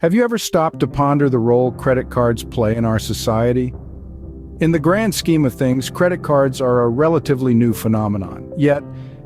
Have you ever stopped to ponder the role credit cards play in our society? In the grand scheme of things, credit cards are a relatively new phenomenon, yet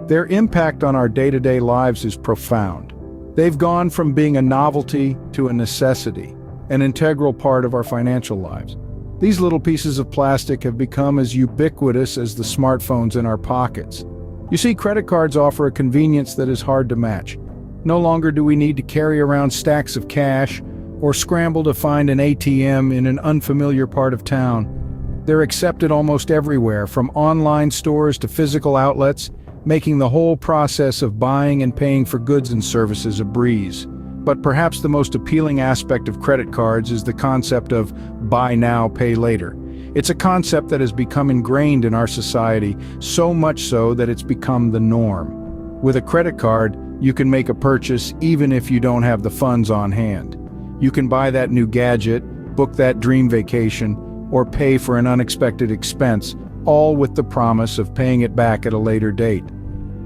their impact on our day-to-day lives is profound. They've gone from being a novelty to a necessity, an integral part of our financial lives. These little pieces of plastic have become as ubiquitous as the smartphones in our pockets. You see, credit cards offer a convenience that is hard to match. No longer do we need to carry around stacks of cash or scramble to find an ATM in an unfamiliar part of town. They're accepted almost everywhere, from online stores to physical outlets, making the whole process of buying and paying for goods and services a breeze. But perhaps the most appealing aspect of credit cards is the concept of buy now, pay later. It's a concept that has become ingrained in our society, so much so that it's become the norm. With a credit card, you can make a purchase even if you don't have the funds on hand. You can buy that new gadget, book that dream vacation, or pay for an unexpected expense, all with the promise of paying it back at a later date.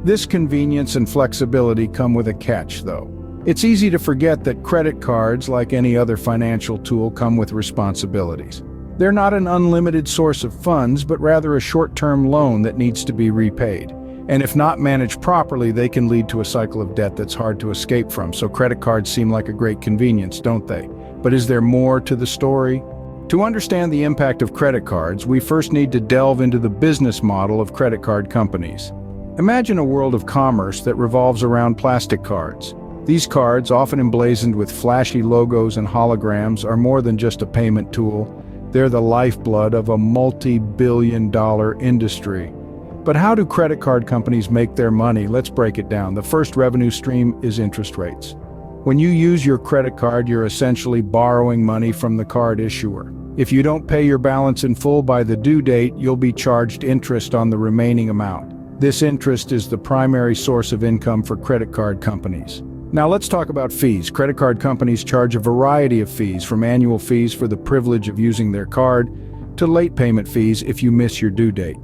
This convenience and flexibility come with a catch, though. It's easy to forget that credit cards, like any other financial tool, come with responsibilities. They're not an unlimited source of funds, but rather a short-term loan that needs to be repaid. And if not managed properly, they can lead to a cycle of debt that's hard to escape from. So credit cards seem like a great convenience, don't they? But is there more to the story? To understand the impact of credit cards, we first need to delve into the business model of credit card companies. Imagine a world of commerce that revolves around plastic cards. These cards, often emblazoned with flashy logos and holograms, are more than just a payment tool. They're the lifeblood of a multi-billion-dollar industry. But how do credit card companies make their money? Let's break it down. The first revenue stream is interest rates. When you use your credit card, you're essentially borrowing money from the card issuer. If you don't pay your balance in full by the due date, you'll be charged interest on the remaining amount. This interest is the primary source of income for credit card companies. Now let's talk about fees. Credit card companies charge a variety of fees, from annual fees for the privilege of using their card to late payment fees if you miss your due date.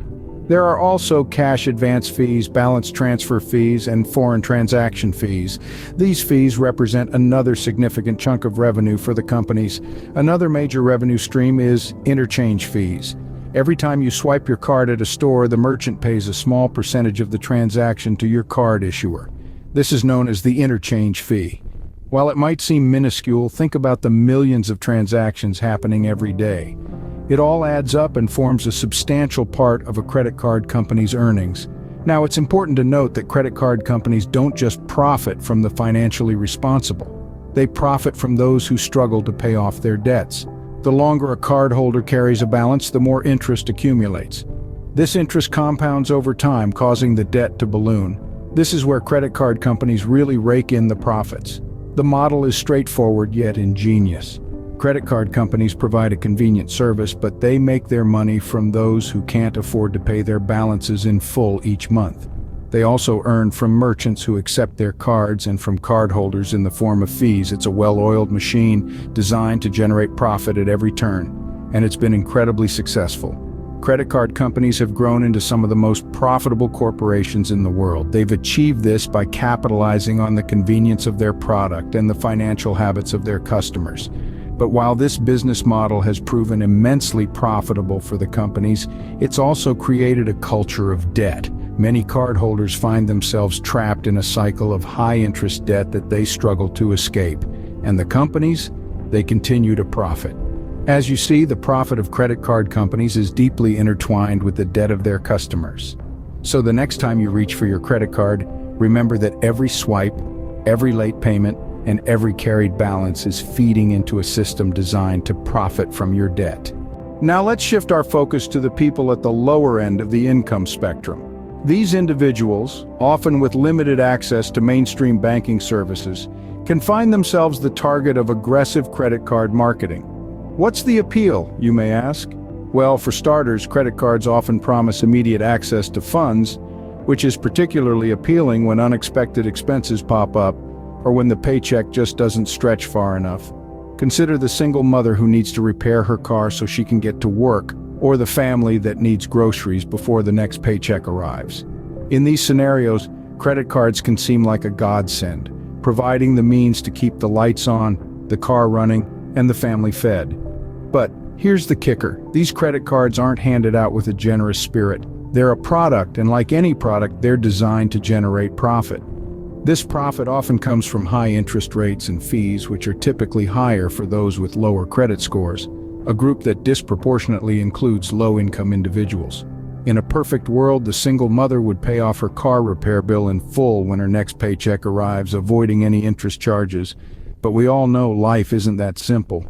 There are also cash advance fees, balance transfer fees, and foreign transaction fees. These fees represent another significant chunk of revenue for the companies. Another major revenue stream is interchange fees. Every time you swipe your card at a store, the merchant pays a small percentage of the transaction to your card issuer. This is known as the interchange fee. While it might seem minuscule, think about the millions of transactions happening every day. It all adds up and forms a substantial part of a credit card company's earnings. Now, it's important to note that credit card companies don't just profit from the financially responsible. They profit from those who struggle to pay off their debts. The longer a cardholder carries a balance, the more interest accumulates. This interest compounds over time, causing the debt to balloon. This is where credit card companies really rake in the profits. The model is straightforward yet ingenious. Credit card companies provide a convenient service, but they make their money from those who can't afford to pay their balances in full each month. They also earn from merchants who accept their cards and from cardholders in the form of fees. It's a well-oiled machine designed to generate profit at every turn, and it's been incredibly successful. Credit card companies have grown into some of the most profitable corporations in the world. They've achieved this by capitalizing on the convenience of their product and the financial habits of their customers. But while this business model has proven immensely profitable for the companies, it's also created a culture of debt. Many cardholders find themselves trapped in a cycle of high-interest debt that they struggle to escape. And the companies, they continue to profit. As you see, the profit of credit card companies is deeply intertwined with the debt of their customers. So the next time you reach for your credit card, remember that every swipe, every late payment, and every carried balance is feeding into a system designed to profit from your debt. Now let's shift our focus to the people at the lower end of the income spectrum. These individuals, often with limited access to mainstream banking services, can find themselves the target of aggressive credit card marketing. What's the appeal, you may ask? Well, for starters, credit cards often promise immediate access to funds, which is particularly appealing when unexpected expenses pop up or when the paycheck just doesn't stretch far enough. Consider the single mother who needs to repair her car so she can get to work, or the family that needs groceries before the next paycheck arrives. In these scenarios, credit cards can seem like a godsend, providing the means to keep the lights on, the car running, and the family fed. But here's the kicker. These credit cards aren't handed out with a generous spirit. They're a product, and like any product, they're designed to generate profit. This profit often comes from high interest rates and fees, which are typically higher for those with lower credit scores, a group that disproportionately includes low-income individuals. In a perfect world, the single mother would pay off her car repair bill in full when her next paycheck arrives, avoiding any interest charges. But we all know life isn't that simple.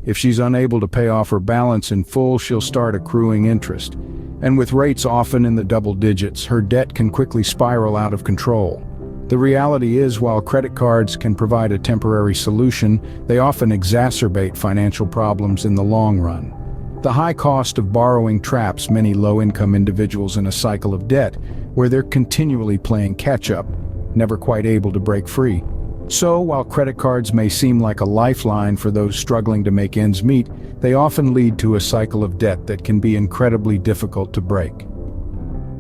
If she's unable to pay off her balance in full, she'll start accruing interest. And with rates often in the double digits, her debt can quickly spiral out of control. The reality is, while credit cards can provide a temporary solution, they often exacerbate financial problems in the long run. The high cost of borrowing traps many low-income individuals in a cycle of debt, where they're continually playing catch-up, never quite able to break free. So, while credit cards may seem like a lifeline for those struggling to make ends meet, they often lead to a cycle of debt that can be incredibly difficult to break.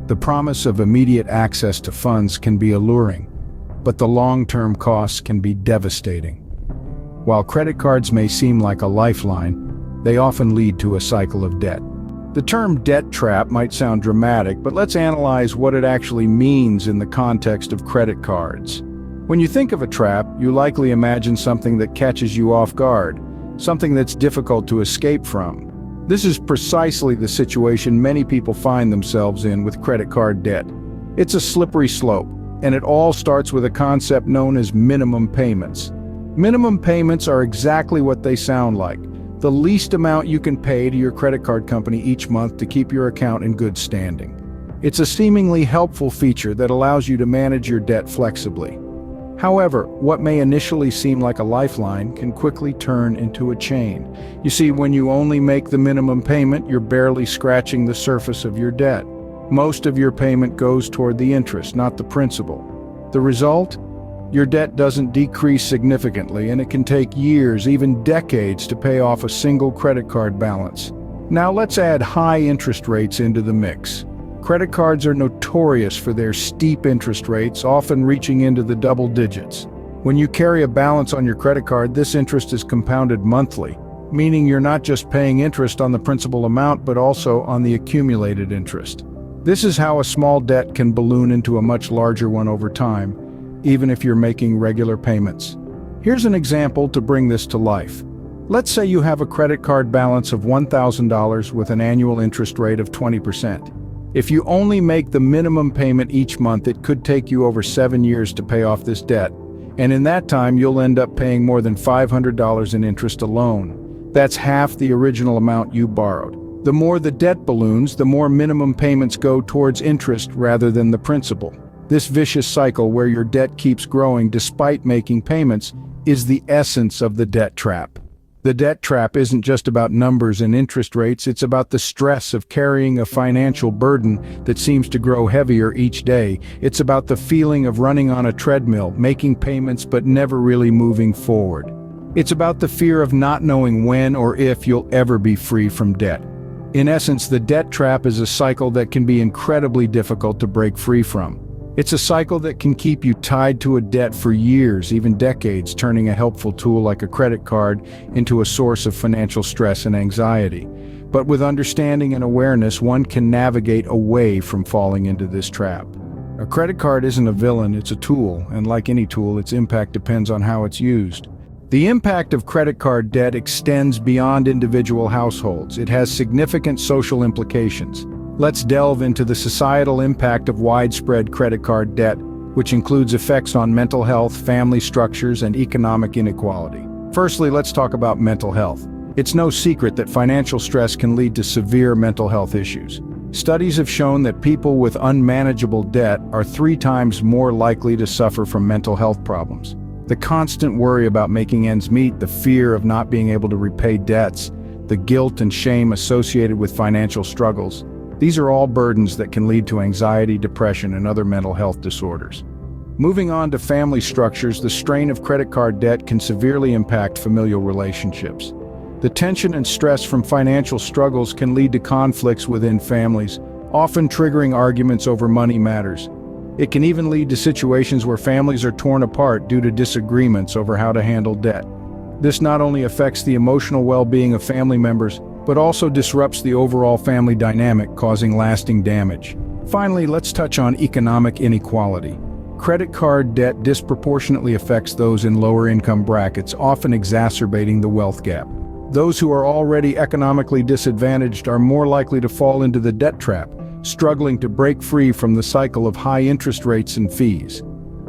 The promise of immediate access to funds can be alluring, but the long-term costs can be devastating. While credit cards may seem like a lifeline, they often lead to a cycle of debt. The term debt trap might sound dramatic, but let's analyze what it actually means in the context of credit cards. When you think of a trap, you likely imagine something that catches you off guard, something that's difficult to escape from. This is precisely the situation many people find themselves in with credit card debt. It's a slippery slope, and it all starts with a concept known as minimum payments. Minimum payments are exactly what they sound like: the least amount you can pay to your credit card company each month to keep your account in good standing. It's a seemingly helpful feature that allows you to manage your debt flexibly. However, what may initially seem like a lifeline can quickly turn into a chain. You see, when you only make the minimum payment, you're barely scratching the surface of your debt. Most of your payment goes toward the interest, not the principal. The result? Your debt doesn't decrease significantly, and it can take years, even decades, to pay off a single credit card balance. Now let's add high interest rates into the mix. Credit cards are notorious for their steep interest rates, often reaching into the double digits. When you carry a balance on your credit card, this interest is compounded monthly, meaning you're not just paying interest on the principal amount, but also on the accumulated interest. This is how a small debt can balloon into a much larger one over time, even if you're making regular payments. Here's an example to bring this to life. Let's say you have a credit card balance of $1,000 with an annual interest rate of 20%. If you only make the minimum payment each month, it could take you over 7 years to pay off this debt. And in that time, you'll end up paying more than $500 in interest alone. That's half the original amount you borrowed. The more the debt balloons, the more minimum payments go towards interest rather than the principal. This vicious cycle where your debt keeps growing despite making payments is the essence of the debt trap. The debt trap isn't just about numbers and interest rates, it's about the stress of carrying a financial burden that seems to grow heavier each day. It's about the feeling of running on a treadmill, making payments but never really moving forward. It's about the fear of not knowing when or if you'll ever be free from debt. In essence, the debt trap is a cycle that can be incredibly difficult to break free from. It's a cycle that can keep you tied to a debt for years, even decades, turning a helpful tool like a credit card into a source of financial stress and anxiety. But with understanding and awareness, one can navigate away from falling into this trap. A credit card isn't a villain, it's a tool, and like any tool, its impact depends on how it's used. The impact of credit card debt extends beyond individual households. It has significant social implications. Let's delve into the societal impact of widespread credit card debt, which includes effects on mental health, family structures, and economic inequality. Firstly, let's talk about mental health. It's no secret that financial stress can lead to severe mental health issues. Studies have shown that people with unmanageable debt are 3 times more likely to suffer from mental health problems. The constant worry about making ends meet, the fear of not being able to repay debts, the guilt and shame associated with financial struggles, these are all burdens that can lead to anxiety, depression, and other mental health disorders. Moving on to family structures, the strain of credit card debt can severely impact familial relationships. The tension and stress from financial struggles can lead to conflicts within families, often triggering arguments over money matters. It can even lead to situations where families are torn apart due to disagreements over how to handle debt. This not only affects the emotional well-being of family members, but also disrupts the overall family dynamic, causing lasting damage. Finally, let's touch on economic inequality. Credit card debt disproportionately affects those in lower income brackets, often exacerbating the wealth gap. Those who are already economically disadvantaged are more likely to fall into the debt trap, struggling to break free from the cycle of high interest rates and fees.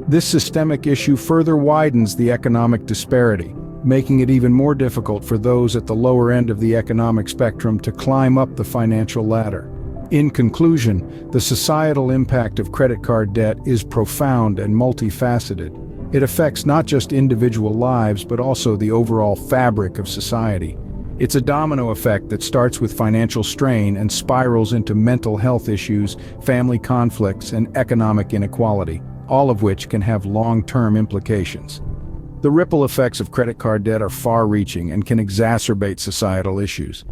This systemic issue further widens the economic disparity, making it even more difficult for those at the lower end of the economic spectrum to climb up the financial ladder. In conclusion, the societal impact of credit card debt is profound and multifaceted. It affects not just individual lives, but also the overall fabric of society. It's a domino effect that starts with financial strain and spirals into mental health issues, family conflicts, and economic inequality, all of which can have long-term implications. The ripple effects of credit card debt are far-reaching and can exacerbate societal issues.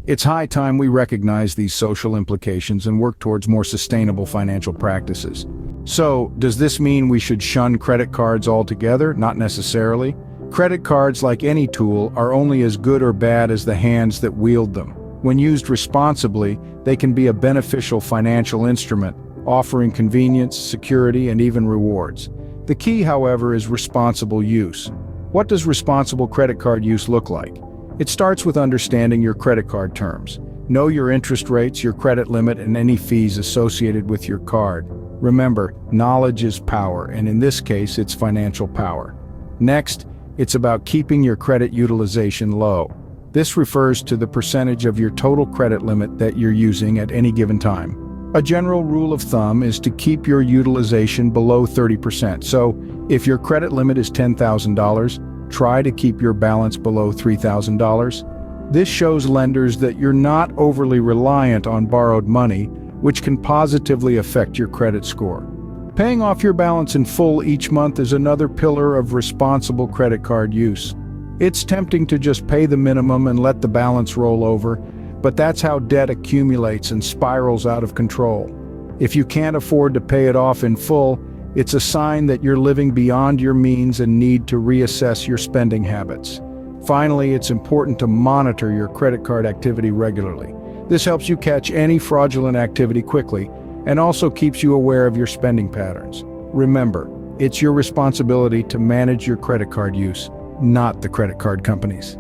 It's high time we recognize these social implications and work towards more sustainable financial practices. So, does this mean we should shun credit cards altogether? Not necessarily. Credit cards, like any tool, are only as good or bad as the hands that wield them. When used responsibly, they can be a beneficial financial instrument, offering convenience, security, and even rewards. The key, however, is responsible use. What does responsible credit card use look like? It starts with understanding your credit card terms. Know your interest rates, your credit limit, and any fees associated with your card. Remember, knowledge is power, and in this case, it's financial power. Next, it's about keeping your credit utilization low. This refers to the percentage of your total credit limit that you're using at any given time. A general rule of thumb is to keep your utilization below 30%. So, if your credit limit is $10,000, try to keep your balance below $3,000. This shows lenders that you're not overly reliant on borrowed money, which can positively affect your credit score. Paying off your balance in full each month is another pillar of responsible credit card use. It's tempting to just pay the minimum and let the balance roll over, but that's how debt accumulates and spirals out of control. If you can't afford to pay it off in full, it's a sign that you're living beyond your means and need to reassess your spending habits. Finally, it's important to monitor your credit card activity regularly. This helps you catch any fraudulent activity quickly and also keeps you aware of your spending patterns. Remember, it's your responsibility to manage your credit card use, not the credit card companies.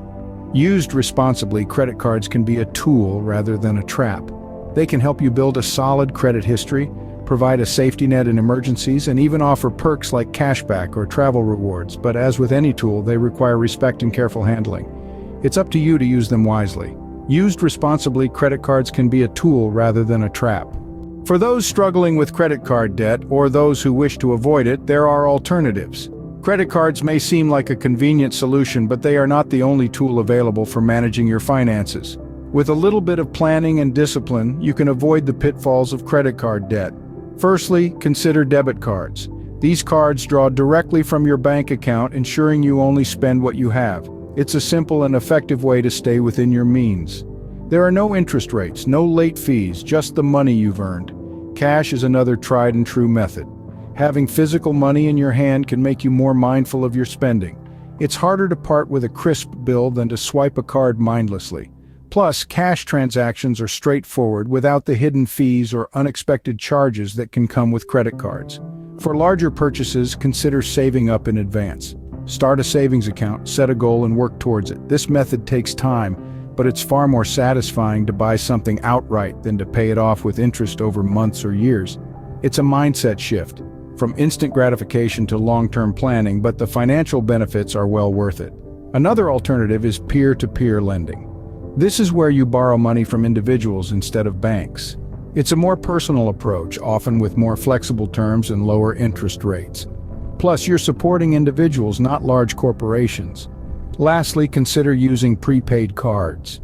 Used responsibly, credit cards can be a tool rather than a trap. They can help you build a solid credit history, provide a safety net in emergencies, and even offer perks like cashback or travel rewards. But as with any tool, they require respect and careful handling. It's up to you to use them wisely. Used responsibly, credit cards can be a tool rather than a trap. For those struggling with credit card debt or those who wish to avoid it, there are alternatives. Credit cards may seem like a convenient solution, but they are not the only tool available for managing your finances. With a little bit of planning and discipline, you can avoid the pitfalls of credit card debt. Firstly, consider debit cards. These cards draw directly from your bank account, ensuring you only spend what you have. It's a simple and effective way to stay within your means. There are no interest rates, no late fees, just the money you've earned. Cash is another tried and true method. Having physical money in your hand can make you more mindful of your spending. It's harder to part with a crisp bill than to swipe a card mindlessly. Plus, cash transactions are straightforward without the hidden fees or unexpected charges that can come with credit cards. For larger purchases, consider saving up in advance. Start a savings account, set a goal, and work towards it. This method takes time, but it's far more satisfying to buy something outright than to pay it off with interest over months or years. It's a mindset shift, from instant gratification to long-term planning, but the financial benefits are well worth it. Another alternative is peer-to-peer lending. This is where you borrow money from individuals instead of banks. It's a more personal approach, often with more flexible terms and lower interest rates. Plus, you're supporting individuals, not large corporations. Lastly, consider using prepaid cards.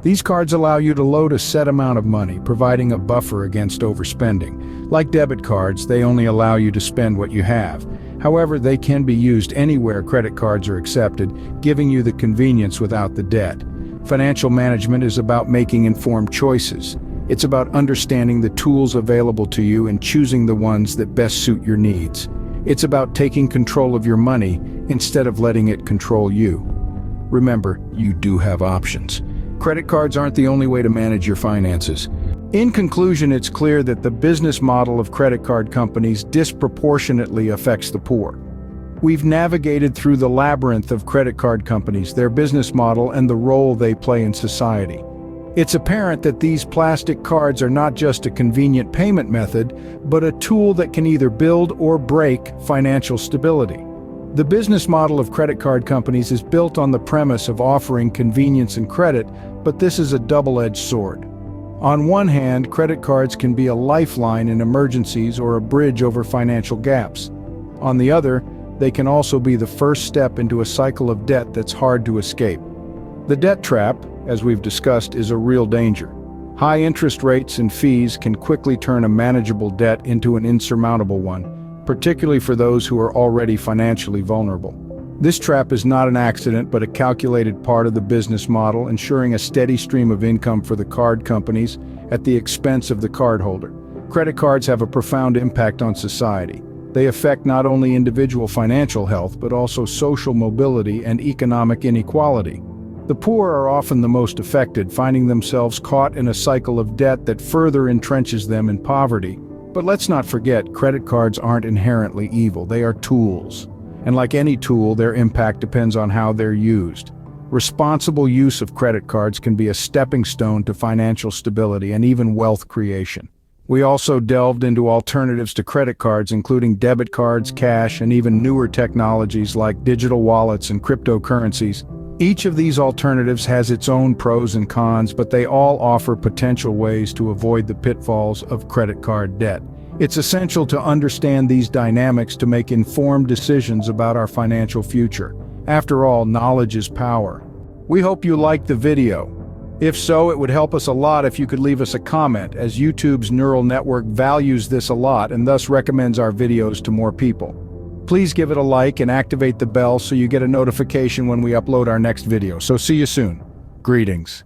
These cards allow you to load a set amount of money, providing a buffer against overspending. Like debit cards, they only allow you to spend what you have. However, they can be used anywhere credit cards are accepted, giving you the convenience without the debt. Financial management is about making informed choices. It's about understanding the tools available to you and choosing the ones that best suit your needs. It's about taking control of your money instead of letting it control you. remember, you do have options. Credit cards aren't the only way to manage your finances. In conclusion, it's clear that the business model of credit card companies disproportionately affects the poor. We've navigated through the labyrinth of credit card companies, their business model, and the role they play in society. It's apparent that these plastic cards are not just a convenient payment method, but a tool that can either build or break financial stability. The business model of credit card companies is built on the premise of offering convenience and credit, but this is a double-edged sword. On one hand, credit cards can be a lifeline in emergencies or a bridge over financial gaps. On the other, they can also be the first step into a cycle of debt that's hard to escape. The debt trap, as we've discussed, is a real danger. High interest rates and fees can quickly turn a manageable debt into an insurmountable one, particularly for those who are already financially vulnerable. This trap is not an accident, but a calculated part of the business model, ensuring a steady stream of income for the card companies at the expense of the cardholder. Credit cards have a profound impact on society. They affect not only individual financial health, but also social mobility and economic inequality. The poor are often the most affected, finding themselves caught in a cycle of debt that further entrenches them in poverty. But let's not forget, credit cards aren't inherently evil. They are tools. And like any tool, their impact depends on how they're used. Responsible use of credit cards can be a stepping stone to financial stability and even wealth creation. We also delved into alternatives to credit cards, including debit cards, cash, and even newer technologies like digital wallets and cryptocurrencies. Each of these alternatives has its own pros and cons, but they all offer potential ways to avoid the pitfalls of credit card debt. It's essential to understand these dynamics to make informed decisions about our financial future. After all, knowledge is power. We hope you liked the video. If so, it would help us a lot if you could leave us a comment, as YouTube's neural network values this a lot and thus recommends our videos to more people. Please give it a like and activate the bell so you get a notification when we upload our next video. So see you soon. Greetings.